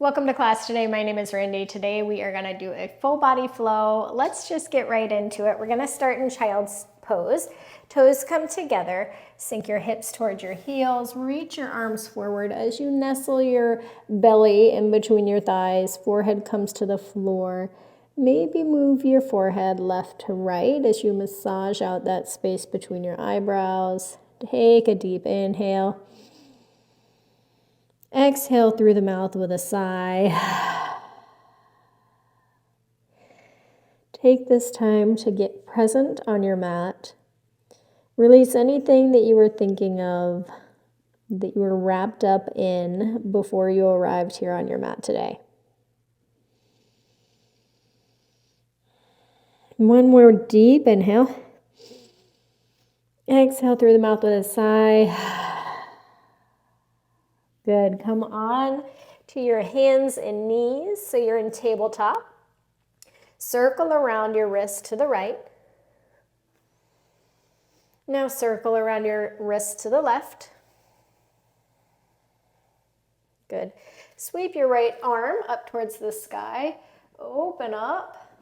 Welcome to class today. My name is Randy. Today we are going to do a full body flow. Let's just get right into it. We're going to start in child's pose. Toes come together. Sink your hips towards your heels. Reach your arms forward as you nestle your belly in between your thighs. Forehead comes to the floor. Maybe move your forehead left to right as you massage out that space between your eyebrows. Take a deep inhale. Exhale through the mouth with a sigh. Take this time to get present on your mat. Release anything that you were thinking of, that you were wrapped up in before you arrived here on your mat today. One more deep inhale. Exhale through the mouth with a sigh. Good. Come on to your hands and knees so you're in tabletop. Circle around your wrist to the right. Now circle around your wrist to the left. Good. Sweep your right arm up towards the sky. Open up.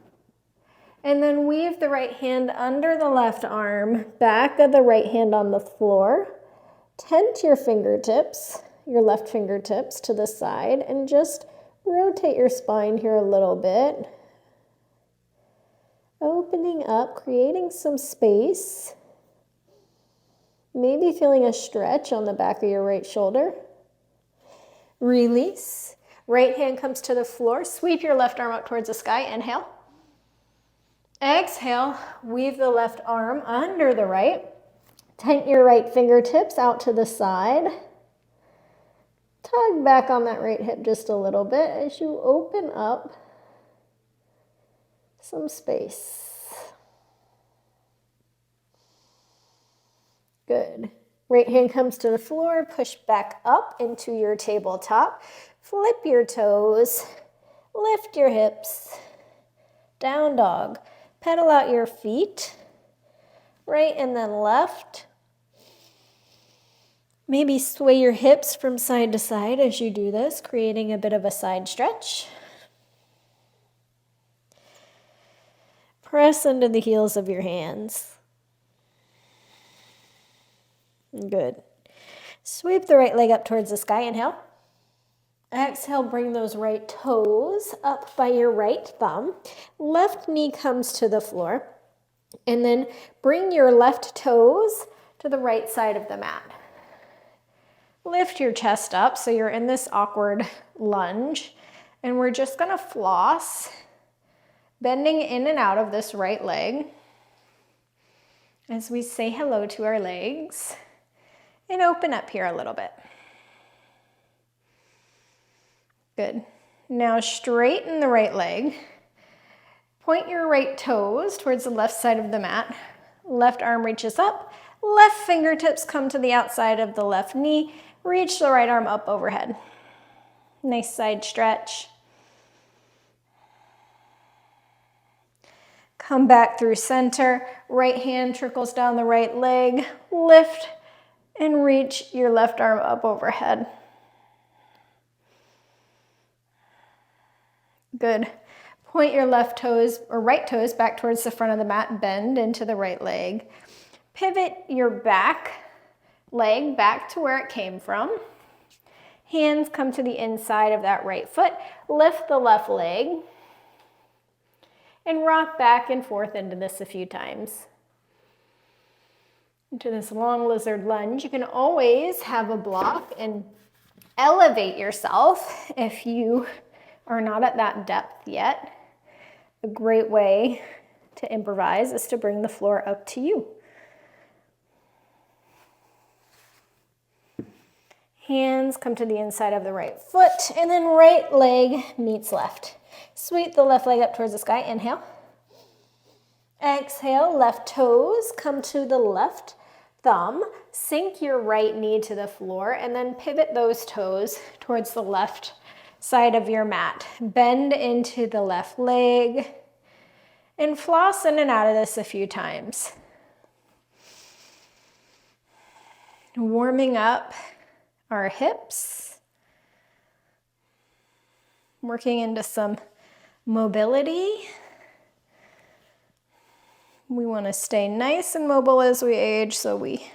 And then weave the right hand under the left arm, back of the right hand on the floor. Tent your fingertips, your left fingertips to the side, and just rotate your spine here a little bit. Opening up, creating some space. Maybe feeling a stretch on the back of your right shoulder. Release. Right hand comes to the floor. Sweep your left arm up towards the sky. Inhale. Exhale. Weave the left arm under the right. Tent your right fingertips out to the side. Tug back on that right hip just a little bit as you open up some space. Good. Right hand comes to the floor, push back up into your tabletop. Flip your toes, lift your hips, down dog. Pedal out your feet, right and then left. Maybe sway your hips from side to side as you do this, creating a bit of a side stretch. Press into the heels of your hands. Good. Sweep the right leg up towards the sky. Inhale. Exhale, bring those right toes up by your right thumb. Left knee comes to the floor. And then bring your left toes to the right side of the mat. Lift your chest up so you're in this awkward lunge. And we're just going to floss, bending in and out of this right leg as we say hello to our legs and open up here a little bit. Good. Now straighten the right leg. Point your right toes towards the left side of the mat. Left arm reaches up. Left fingertips come to the outside of the left knee. Reach the right arm up overhead. Nice side stretch. Come back through center. Right hand trickles down the right leg. Lift and reach your left arm up overhead. Good. Point your left toes or right toes back towards the front of the mat. Bend into the right leg. Pivot your back leg back to where it came from. Hands come to the inside of that right foot. Lift the left leg. And rock back and forth into this a few times. Into this long lizard lunge. You can always have a block and elevate yourself if you are not at that depth yet. A great way to improvise is to bring the floor up to you. Hands come to the inside of the right foot, and then right leg meets left. Sweep the left leg up towards the sky. Inhale. Exhale, left toes come to the left thumb. Sink your right knee to the floor, and then pivot those toes towards the left side of your mat. Bend into the left leg, and floss in and out of this a few times. Warming up our hips. working into some mobility. We want to stay nice and mobile as we age, so we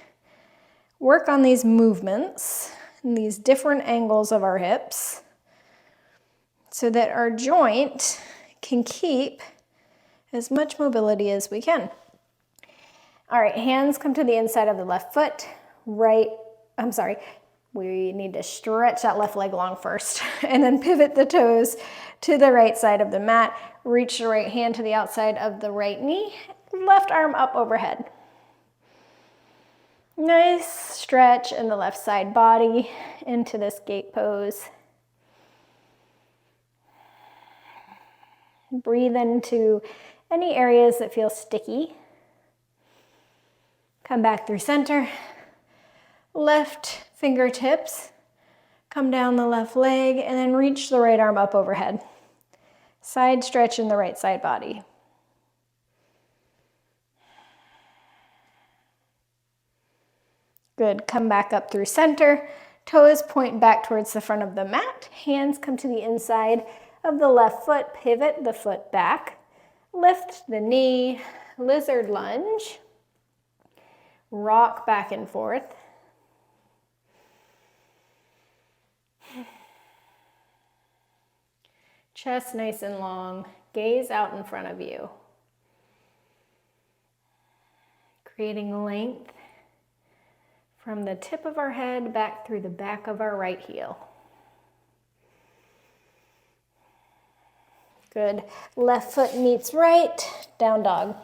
work on these movements and these different angles of our hips so that our joint can keep as much mobility as we can. All right, hands come to the inside of the left foot. We need to stretch that left leg long first and then pivot the toes to the right side of the mat. Reach the right hand to the outside of the right knee. Left arm up overhead. Nice stretch in the left side body into this gate pose. Breathe into any areas that feel sticky. Come back through center. Left fingertips come down the left leg and then reach the right arm up overhead. Side stretch in the right side body. Good, come back up through center. Toes point back towards the front of the mat. Hands come to the inside of the left foot. Pivot the foot back. Lift the knee, lizard lunge. Rock back and forth. Chest nice and long. Gaze out in front of you. Creating length from the tip of our head back through the back of our right heel. Good. Left foot meets right, down dog.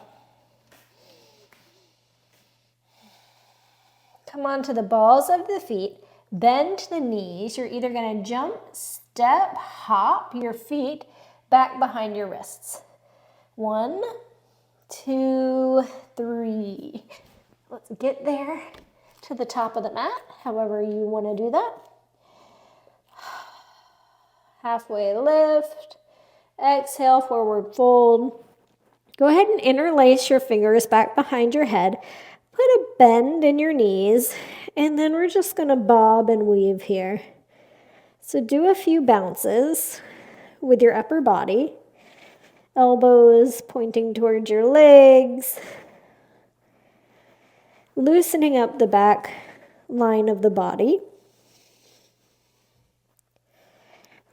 Come onto the balls of the feet, bend the knees. You're either gonna jump, step, hop your feet back behind your wrists. 1, 2, 3. Let's get there to the top of the mat, however you wanna do that. Halfway lift. Exhale, forward fold. Go ahead and interlace your fingers back behind your head. Put a bend in your knees, and then we're just gonna bob and weave here. So do a few bounces with your upper body. Elbows pointing towards your legs. Loosening up the back line of the body.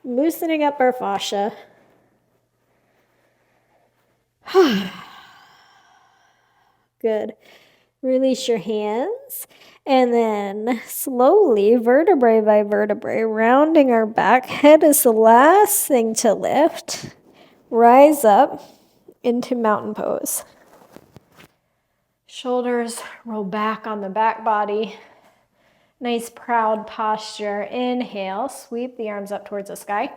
Loosening up our fascia. Good. Release your hands, and then slowly, vertebrae by vertebrae, rounding our back. Head is the last thing to lift. Rise up into mountain pose. Shoulders roll back on the back body. Nice proud posture. Inhale, sweep the arms up towards the sky.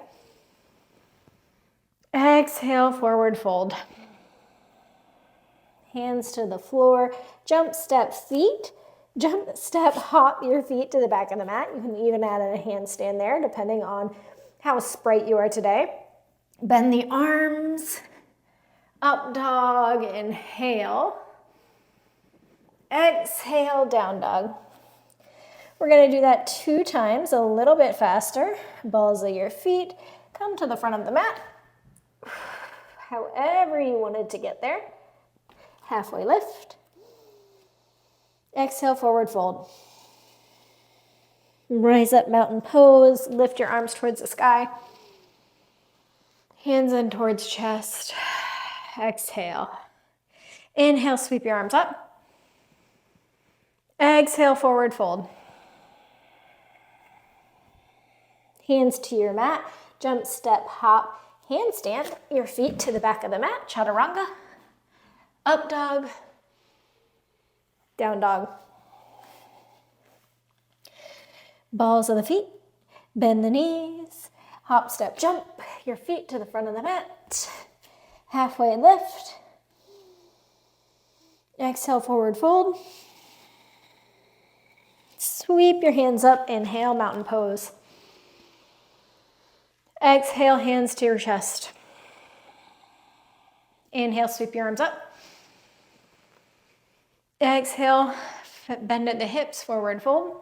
Exhale, forward fold. Hands to the floor, jump, step, feet. Jump, step, hop your feet to the back of the mat. You can even add a handstand there, depending on how sprite you are today. Bend the arms, up dog, inhale. Exhale, down dog. We're gonna do that 2 times, a little bit faster. Balls of your feet, come to the front of the mat. However you wanted to get there. Halfway lift. Exhale, forward fold. Rise up, mountain pose. Lift your arms towards the sky. Hands in towards chest. Exhale. Inhale, sweep your arms up. Exhale, forward fold. Hands to your mat. Jump, step, hop, handstand. Your feet to the back of the mat. Chaturanga. Up dog, down dog. Balls of the feet, bend the knees, hop, step, jump, your feet to the front of the mat. Halfway lift. Exhale, forward fold. Sweep your hands up, inhale, mountain pose. Exhale, hands to your chest. Inhale, sweep your arms up. Exhale, bend at the hips, forward fold.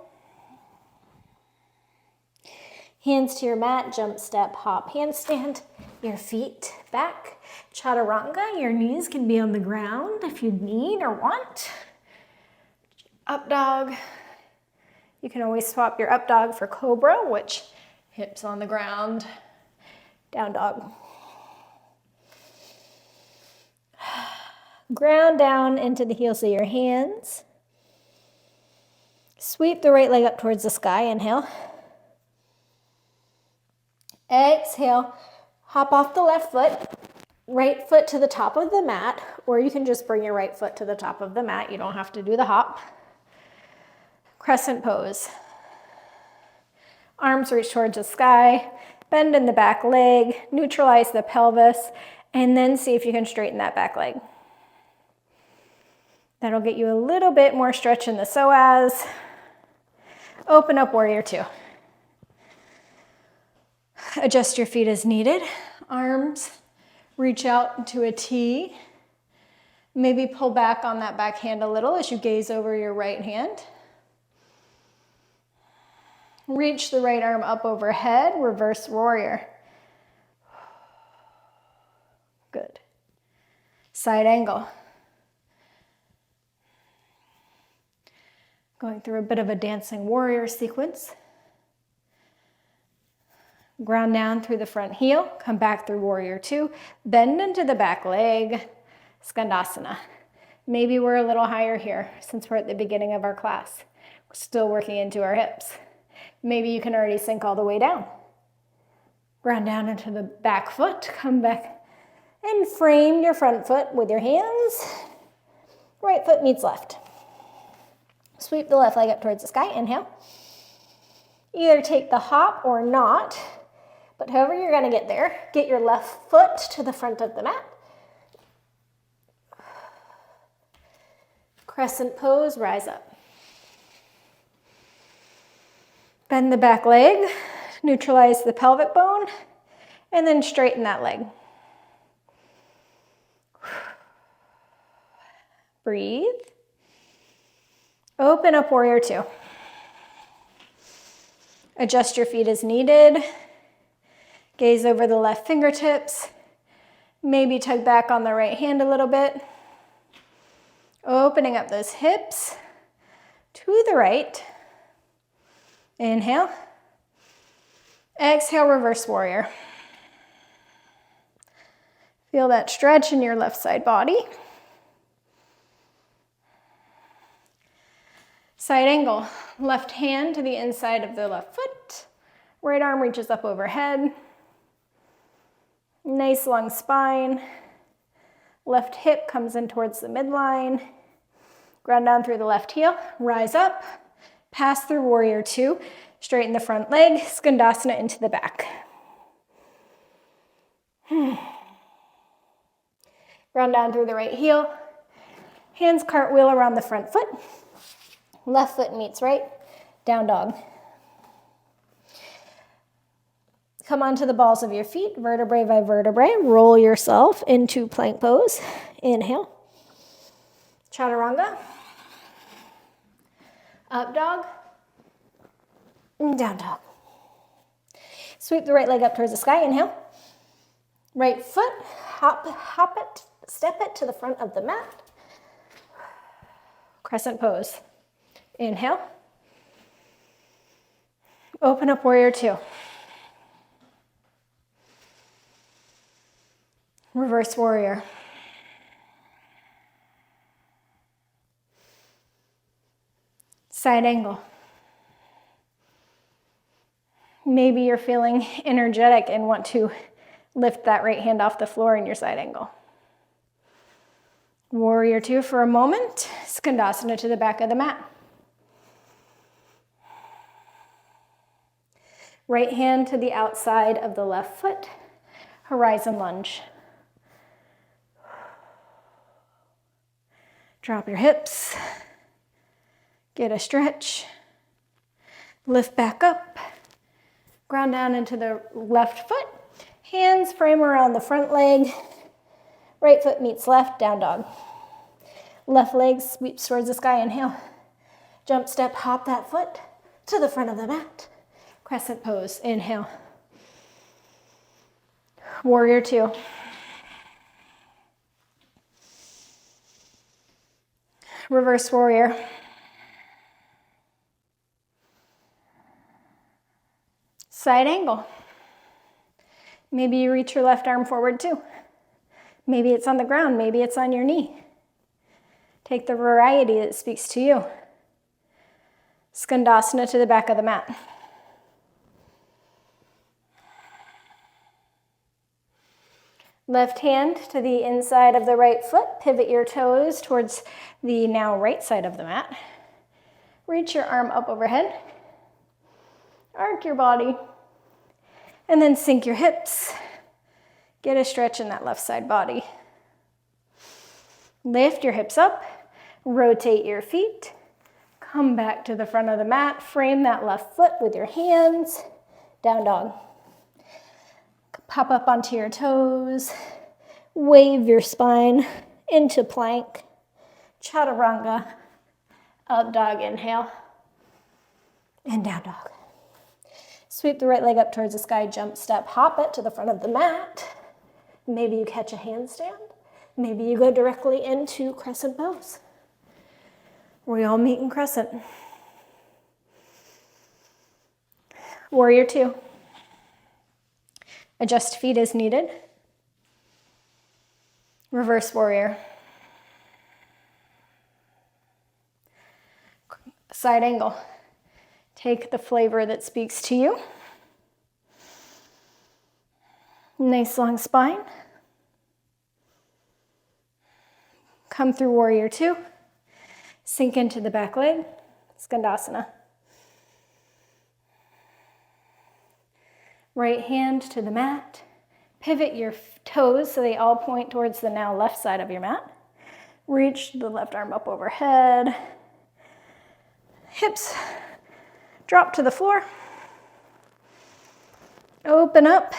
Hands to your mat, jump, step, hop, handstand. Your feet back. Chaturanga, your knees can be on the ground if you need or want. Up dog. You can always swap your up dog for cobra, which hips on the ground. Down dog. Ground down into the heels of your hands. Sweep the right leg up towards the sky. Inhale. Exhale. Hop off the left foot. Right foot to the top of the mat, or you can just bring your right foot to the top of the mat. You don't have to do the hop. Crescent pose. Arms reach towards the sky. Bend in the back leg. Neutralize the pelvis. And then see if you can straighten that back leg. That'll get you a little bit more stretch in the psoas. Open up warrior two. Adjust your feet as needed. Arms reach out into a T. Maybe pull back on that back hand a little as you gaze over your right hand. Reach the right arm up overhead, reverse warrior. Good. Side angle. Going through a bit of a dancing warrior sequence. Ground down through the front heel, come back through warrior two, bend into the back leg, skandasana. Maybe we're a little higher here since we're at the beginning of our class. We're still working into our hips. Maybe you can already sink all the way down. Ground down into the back foot, come back and frame your front foot with your hands. Right foot meets left. Sweep the left leg up towards the sky, inhale. Either take the hop or not, but however you're gonna get there, get your left foot to the front of the mat. Crescent pose, rise up. Bend the back leg, neutralize the pelvic bone, and then straighten that leg. Breathe. Open up warrior two. Adjust your feet as needed. Gaze over the left fingertips. Maybe tug back on the right hand a little bit. Opening up those hips to the right. Inhale. Exhale, reverse warrior. Feel that stretch in your left side body. Side angle, left hand to the inside of the left foot. Right arm reaches up overhead. Nice long spine. Left hip comes in towards the midline. Ground down through the left heel, rise up, pass through warrior two, straighten the front leg, skandasana into the back. Ground down through the right heel, hands cartwheel around the front foot. Left foot meets right, down dog. Come onto the balls of your feet, vertebrae by vertebrae. Roll yourself into plank pose. Inhale. Chaturanga. Up dog. Down dog. Sweep the right leg up towards the sky. Inhale. Right foot, hop it, step it to the front of the mat. Crescent pose. Inhale. Open up warrior two. Reverse warrior. Side angle. Maybe you're feeling energetic and want to lift that right hand off the floor in your side angle. Warrior two for a moment. Skandasana to the back of the mat. Right hand to the outside of the left foot. Horizon lunge. Drop your hips. Get a stretch. Lift back up. Ground down into the left foot. Hands frame around the front leg. Right foot meets left, down dog. Left leg sweeps towards the sky, inhale. Jump, step, hop that foot to the front of the mat. Crescent pose, inhale. Warrior two. Reverse warrior. Side angle. Maybe you reach your left arm forward too. Maybe it's on the ground, maybe it's on your knee. Take the variety that speaks to you. Skandasana to the back of the mat. Left hand to the inside of the right foot. Pivot your toes towards the now right side of the mat. Reach your arm up overhead. Arc your body. And then sink your hips. Get a stretch in that left side body. Lift your hips up. Rotate your feet. Come back to the front of the mat. Frame that left foot with your hands. Down dog. Pop up onto your toes. Wave your spine into plank. Chaturanga. Up dog, inhale. And down dog. Sweep the right leg up towards the sky. Jump, step, hop it to the front of the mat. Maybe you catch a handstand. Maybe you go directly into crescent pose. We all meet in crescent. Warrior two. Adjust feet as needed. Reverse warrior. Side angle. Take the flavor that speaks to you. Nice long spine. Come through warrior two. Sink into the back leg. Skandasana. Right hand to the mat. Pivot your toes so they all point towards the now left side of your mat. Reach the left arm up overhead. Hips drop to the floor. Open up.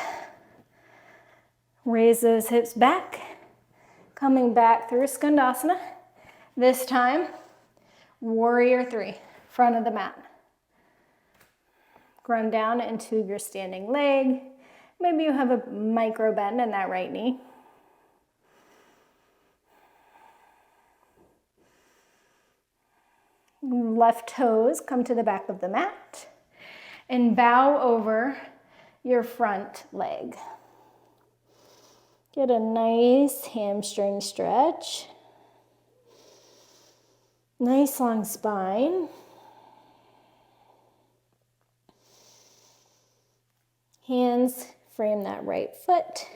Raise those hips back. Coming back through Skandasana. This time, warrior three, front of the mat. Ground down into your standing leg. Maybe you have a micro bend in that right knee. Left toes come to the back of the mat and bow over your front leg. Get a nice hamstring stretch. Nice long spine. Hands frame that right foot.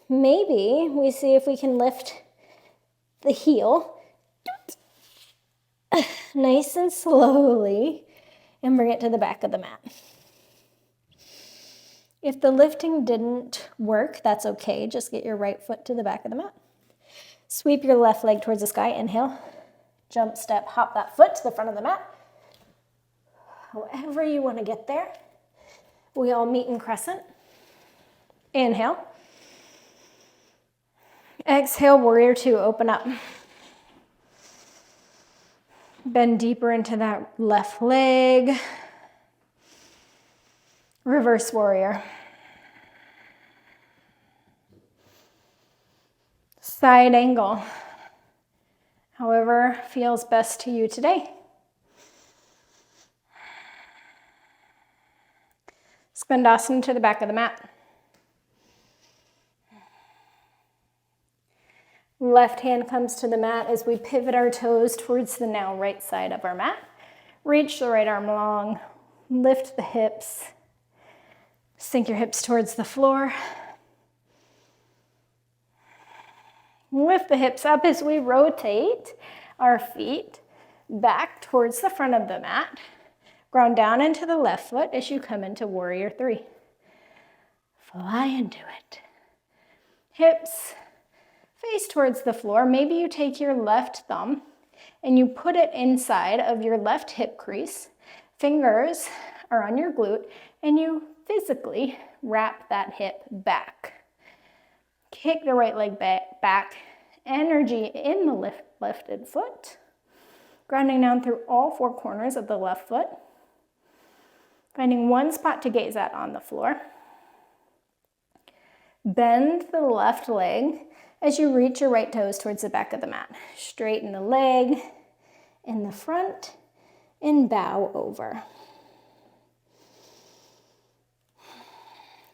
Maybe we see if we can lift the heel nice and slowly and bring it to the back of the mat. If the lifting didn't work, that's okay. Just get your right foot to the back of the mat. Sweep your left leg towards the sky. Inhale. Jump, step, hop that foot to the front of the mat. However you want to get there. We all meet in crescent. Inhale. Exhale, warrior two, open up. Bend deeper into that left leg. Reverse warrior. Side angle. However feels best to you today. Skandasana to the back of the mat. Left hand comes to the mat as we pivot our toes towards the now right side of our mat. Reach the right arm long, lift the hips, sink your hips towards the floor. Lift the hips up as we rotate our feet back towards the front of the mat. Ground down into the left foot as you come into warrior three. Fly into it. Hips face towards the floor. Maybe you take your left thumb and you put it inside of your left hip crease. Fingers are on your glute and you physically wrap that hip back. Kick the right leg back. Energy in the lifted foot. Grounding down through all four corners of the left foot. Finding one spot to gaze at on the floor. Bend the left leg as you reach your right toes towards the back of the mat. Straighten the leg in the front and bow over.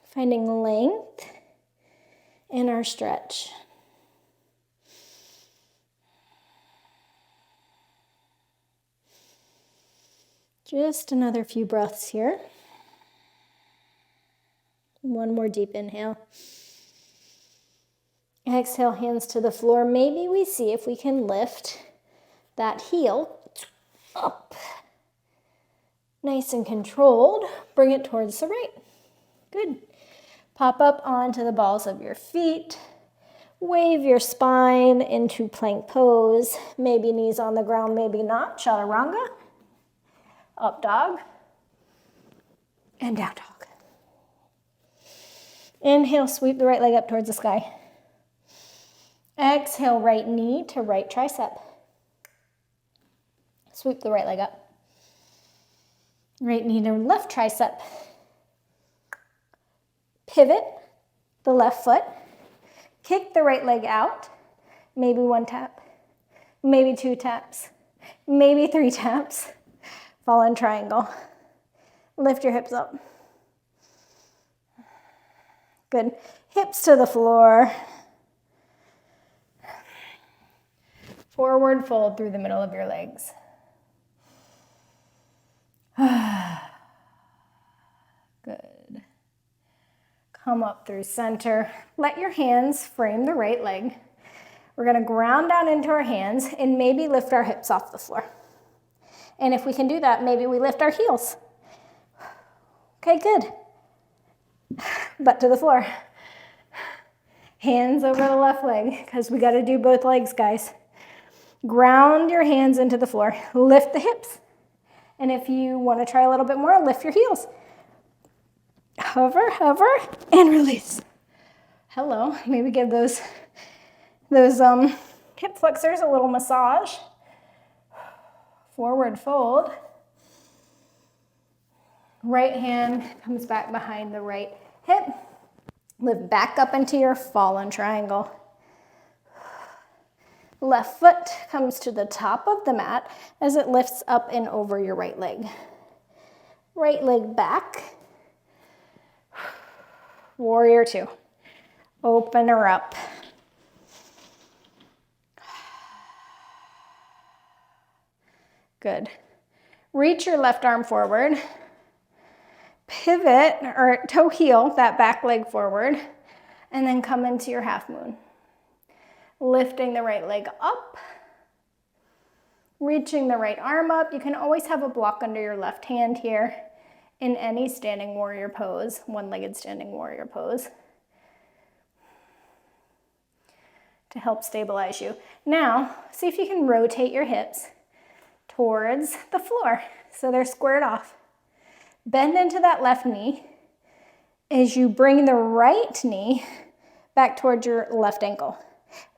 Finding length in our stretch. Just another few breaths here. One more deep inhale. Exhale, hands to the floor. Maybe we see if we can lift that heel up. Nice and controlled. Bring it towards the right. Good. Pop up onto the balls of your feet. Wave your spine into plank pose. Maybe knees on the ground, maybe not. Chaturanga. Up dog. And down dog. Inhale, sweep the right leg up towards the sky. Exhale, right knee to right tricep. Sweep the right leg up. Right knee to left tricep. Pivot the left foot. Kick the right leg out. Maybe one tap. Maybe two taps. Maybe three taps. Fallen triangle. Lift your hips up. Good. Hips to the floor. Forward fold through the middle of your legs. Good. Come up through center. Let your hands frame the right leg. We're going to ground down into our hands and maybe lift our hips off the floor. And if we can do that, maybe we lift our heels. Okay, good. Butt to the floor. Hands over the left leg, because we got to do both legs, guys. Ground your hands into the floor. Lift the hips. And if you want to try a little bit more, lift your heels. Hover, hover, and release. Hello. Maybe give those hip flexors a little massage. Forward fold. Right hand comes back behind the right hip. Lift back up into your fallen triangle. Left foot comes to the top of the mat as it lifts up and over your right leg. Right leg back. Warrior two. Open her up. Good. Reach your left arm forward. Pivot or toe heel that back leg forward and then come into your half moon. Lifting the right leg up. Reaching the right arm up. You can always have a block under your left hand here in any standing warrior pose, one-legged standing warrior pose, to help stabilize you. Now, see if you can rotate your hips towards the floor so they're squared off. Bend into that left knee as you bring the right knee back towards your left ankle.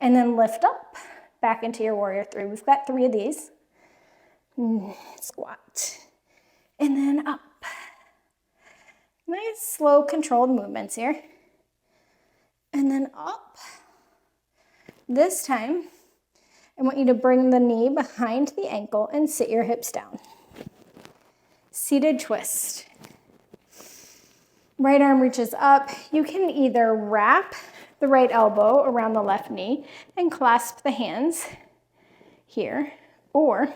And then lift up back into your warrior three. We've got 3 of these. Squat. And then up. Nice, slow, controlled movements here. And then up. This time, I want you to bring the knee behind the ankle and sit your hips down. Seated twist. Right arm reaches up. You can either wrap the right elbow around the left knee and clasp the hands here, or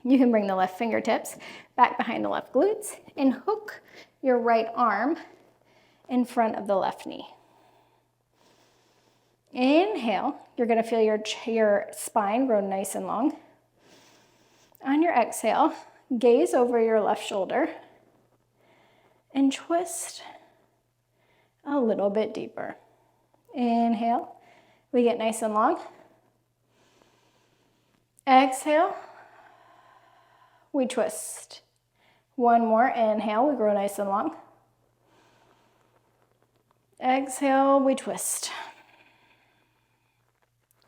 you can bring the left fingertips back behind the left glutes and hook your right arm in front of the left knee. Inhale, you're going to feel your spine grow nice and long. On your exhale, gaze over your left shoulder and twist a little bit deeper. Inhale, we get nice and long. Exhale, we twist. One more, inhale, we grow nice and long. Exhale, we twist.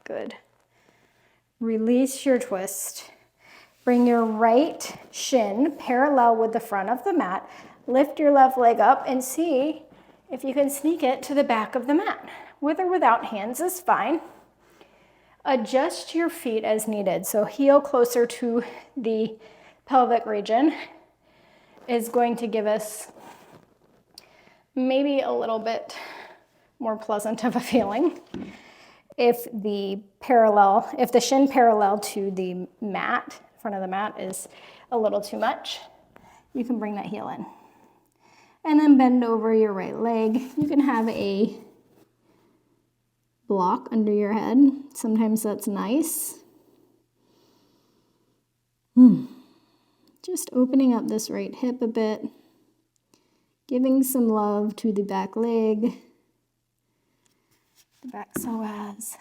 Good. Release your twist. Bring your right shin parallel with the front of the mat. Lift your left leg up and see if you can sneak it to the back of the mat. With or without hands is fine. Adjust your feet as needed. So heel closer to the pelvic region is going to give us maybe a little bit more pleasant of a feeling. If the shin parallel to the mat, front of the mat, is a little too much, you can bring that heel in. And then bend over your right leg. You can have a block under your head. Sometimes that's nice. Just opening up this right hip a bit. Giving some love to the back leg. The back psoas.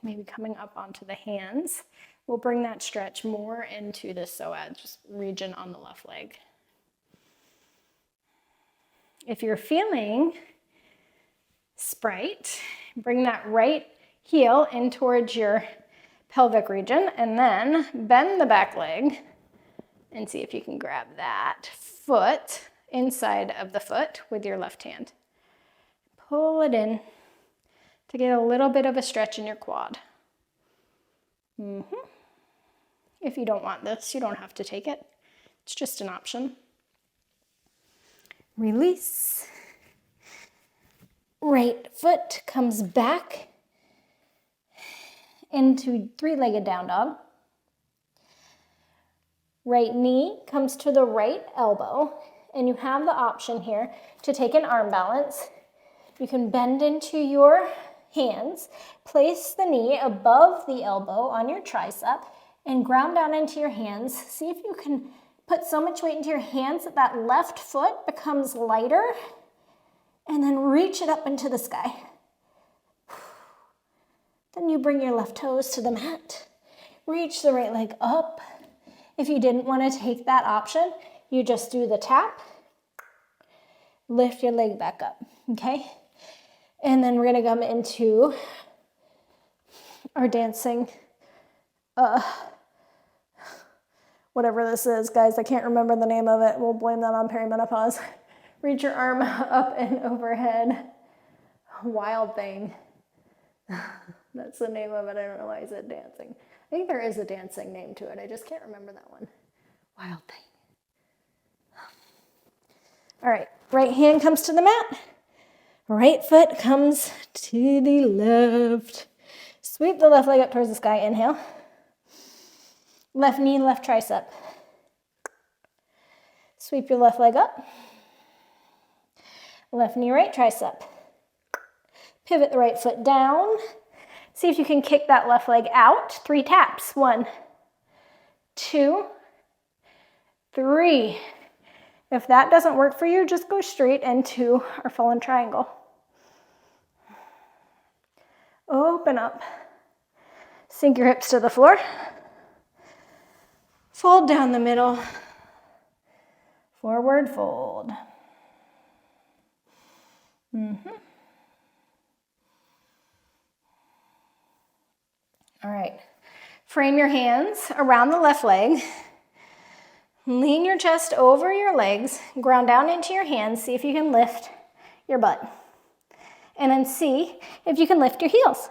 Maybe coming up onto the hands. We'll bring that stretch more into the psoas region on the left leg. If you're feeling Sprite, bring that right heel in towards your pelvic region and then bend the back leg and see if you can grab that foot inside of the foot with your left hand. Pull it in to get a little bit of a stretch in your quad. If you don't want this, you don't have to take it. It's just an option. Release. Right foot comes back into three-legged down dog. Right knee comes to the right elbow, and you have the option here to take an arm balance. You can bend into your hands, place the knee above the elbow on your tricep, and ground down into your hands. See if you can put so much weight into your hands that that left foot becomes lighter, and then reach it up into the sky. Then you bring your left toes to the mat. Reach the right leg up. If you didn't want to take that option, you just do the tap. Lift your leg back up, okay? And then we're gonna come into our dancing, whatever this is, guys, I can't remember the name of it. We'll blame that on perimenopause. Reach your arm up and overhead. Wild thing. That's the name of it. I don't know why I said dancing. I think there is a dancing name to it. I just can't remember that one. Wild thing. All right, right hand comes to the mat. Right foot comes to the left. Sweep the left leg up towards the sky. Inhale. Left knee, left tricep. Sweep your left leg up. Left knee, right tricep. Pivot the right foot down. See if you can kick that left leg out. 3 taps. 1, 2, 3. If that doesn't work for you, just go straight into our fallen triangle. Open up. Sink your hips to the floor. Fold down the middle. Forward fold. All right. Frame your hands around the left leg. Lean your chest over your legs. Ground down into your hands. See if you can lift your butt. And then see if you can lift your heels.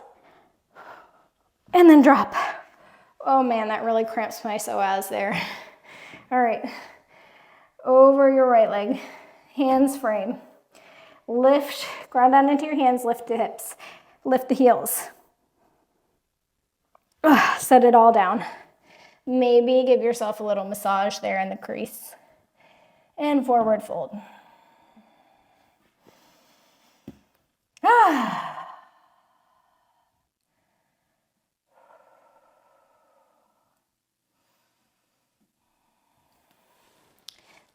And then drop. Oh man, that really cramps my psoas there. All right. Over your right leg. Hands frame. Lift, ground down into your hands, lift the hips. Lift the heels. Set it all down. Maybe give yourself a little massage there in the crease. And forward fold.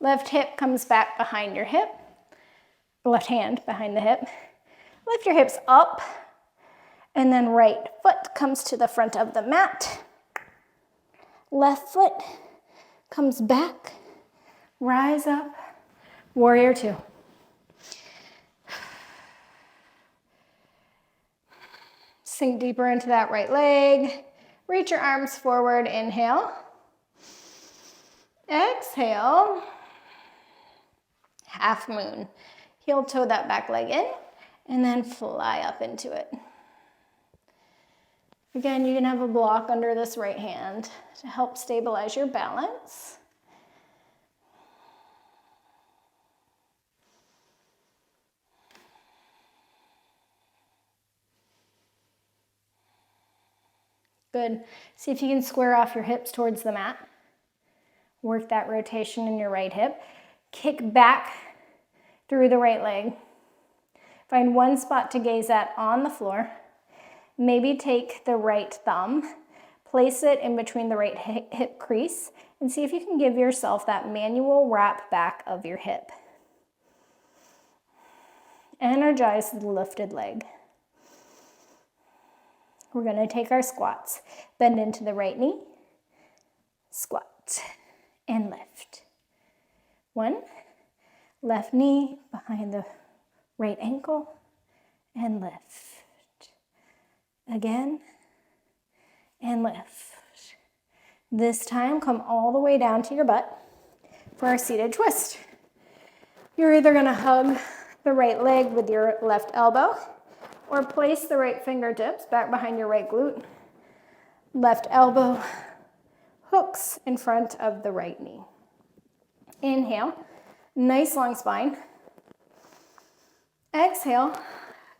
Left hip comes back behind your hip. Left hand behind the hip. Lift your hips up. And then right foot comes to the front of the mat. Left foot comes back. Rise up. Warrior 2. Sink deeper into that right leg. Reach your arms forward. Inhale. Exhale. Exhale, half moon. Heel toe that back leg in, and then fly up into it. Again, you can have a block under this right hand to help stabilize your balance. Good. See if you can square off your hips towards the mat. Work that rotation in your right hip. Kick back through the right leg. Find one spot to gaze at on the floor. Maybe take the right thumb, place it in between the right hip crease, and see if you can give yourself that manual wrap back of your hip. Energize the lifted leg. We're going to take our squats. Bend into the right knee, squat, and lift. 1, left knee behind the right ankle, and lift. Again, and lift. This time, come all the way down to your butt for our seated twist. You're either going to hug the right leg with your left elbow, or place the right fingertips back behind your right glute. Left elbow hooks in front of the right knee. Inhale, nice long spine. Exhale,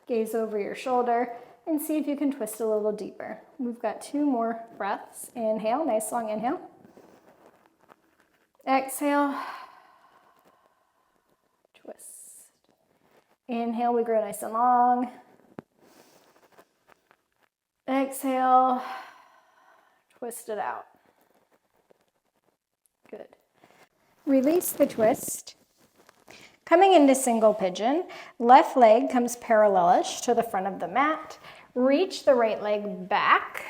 gaze over your shoulder and see if you can twist a little deeper. We've got 2 more breaths. Inhale, nice long inhale. Exhale, twist. Inhale, we grow nice and long. Exhale, twist it out. Good. Release the twist. Coming into single pigeon, left leg comes parallelish to the front of the mat. Reach the right leg back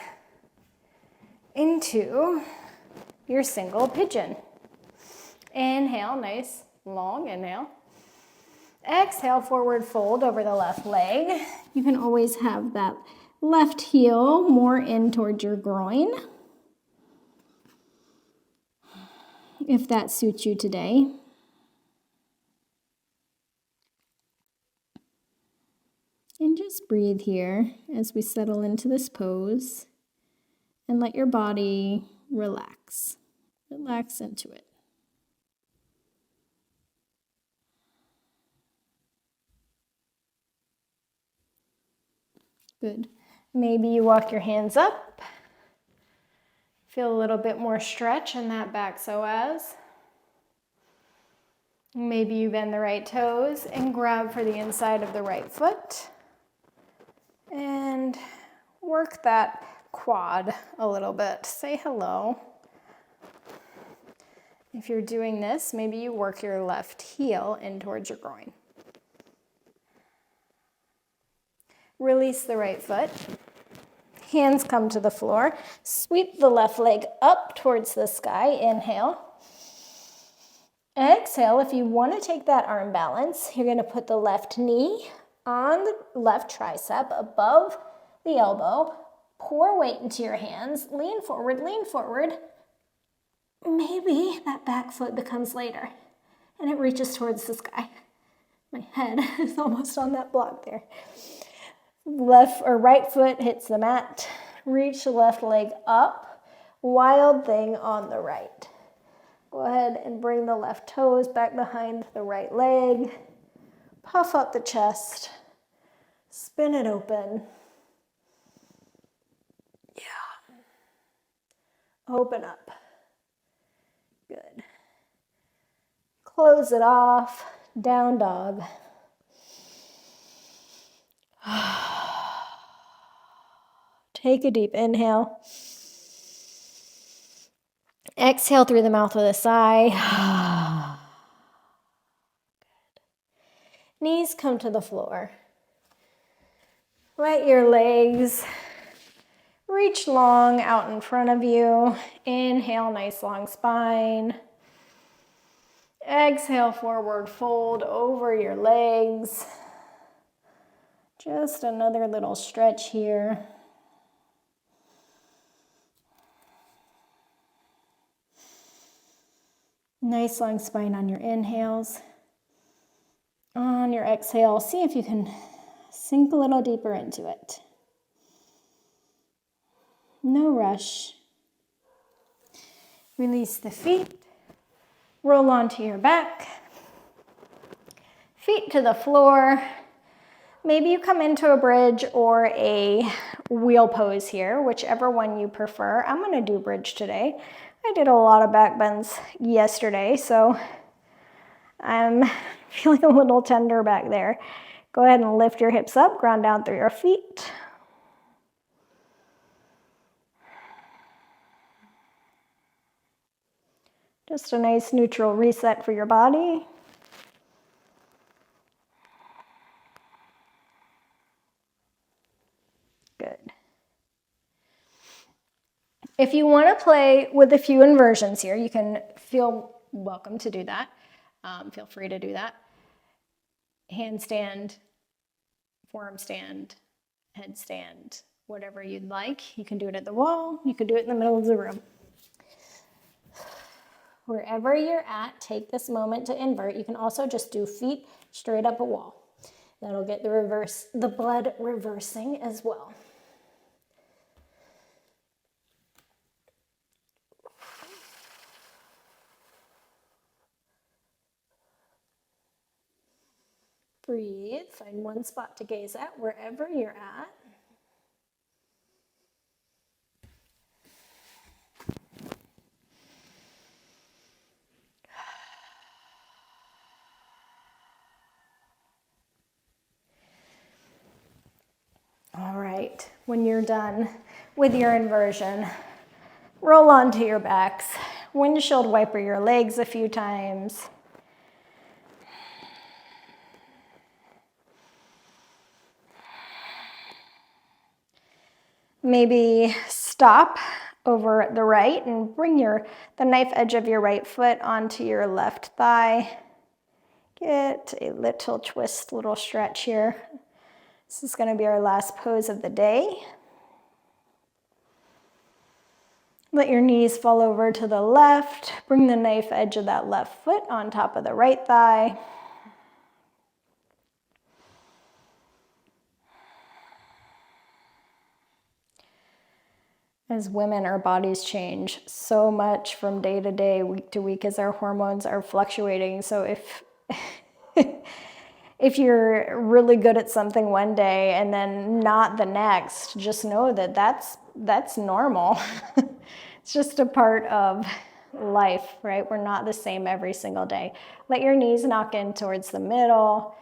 into your single pigeon. Inhale, nice long inhale. Exhale, forward fold over the left leg. You can always have that left heel more in towards your groin, if that suits you today. And just breathe here as we settle into this pose and let your body relax. Relax into it. Good. Maybe you walk your hands up. Feel a little bit more stretch in that back psoas. Maybe you bend the right toes and grab for the inside of the right foot. And work that quad a little bit. Say hello. If you're doing this, maybe you work your left heel in towards your groin. Release the right foot. Hands come to the floor. Sweep the left leg up towards the sky. Inhale. Exhale. If you want to take that arm balance, you're going to put the left knee on the left tricep above the elbow. Pour weight into your hands. Lean forward, lean forward. Maybe that back foot becomes lighter and it reaches towards the sky. My head is almost on that block there. Left or right foot hits the mat. Reach the left leg up. Wild thing on the right. Go ahead and bring the left toes back behind the right leg. Puff up the chest. Spin it open. Yeah. Open up. Good. Close it off. Down dog. Take a deep inhale. Exhale through the mouth with a sigh. Good. Knees come to the floor. Let your legs reach long out in front of you. Inhale, nice long spine. Exhale, forward fold over your legs. Just another little stretch here. Nice long spine on your inhales. On your exhale, see if you can sink a little deeper into it. No rush. Release the feet. Roll onto your back. Feet to the floor. Maybe you come into a bridge or a wheel pose here, whichever one you prefer. I'm going to do bridge today. I did a lot of back bends yesterday, so I'm feeling a little tender back there. Go ahead and lift your hips up, ground down through your feet. Just a nice neutral reset for your body. Good. If you want to play with a few inversions here, you can feel welcome to do that. Feel free to do that. Handstand, forearm stand, headstand, whatever you'd like. You can do it at the wall. You can do it in the middle of the room. Wherever you're at, take this moment to invert. You can also just do feet straight up a wall. That'll get the blood reversing as well. Breathe, find one spot to gaze at wherever you're at. All right, when you're done with your inversion, roll onto your backs, windshield wiper your legs a few times. Maybe stop over the right and bring the knife edge of your right foot onto your left thigh. Get a little twist, little stretch here. This is going to be our last pose of the day. Let your knees fall over to the left. Bring the knife edge of that left foot on top of the right thigh. As women, our bodies change so much from day to day, week to week, as our hormones are fluctuating. So if you're really good at something one day and then not the next, just know that that's normal. It's just a part of life, right? We're not the same every single day. Let your knees knock in towards the middle.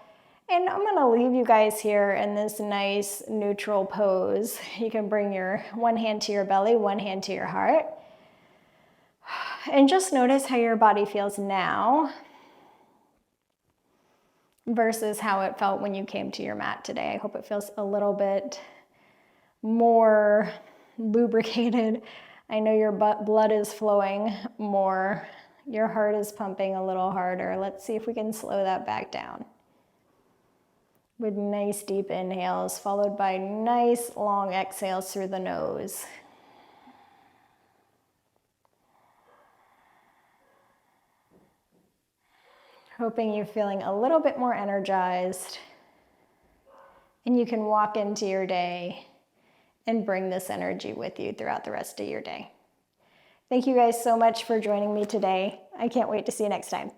And I'm going to leave you guys here in this nice neutral pose. You can bring your one hand to your belly, one hand to your heart. And just notice how your body feels now versus how it felt when you came to your mat today. I hope it feels a little bit more lubricated. I know your blood is flowing more. Your heart is pumping a little harder. Let's see if we can slow that back down. With nice deep inhales, followed by nice long exhales through the nose. Hoping you're feeling a little bit more energized and you can walk into your day and bring this energy with you throughout the rest of your day. Thank you guys so much for joining me today. I can't wait to see you next time.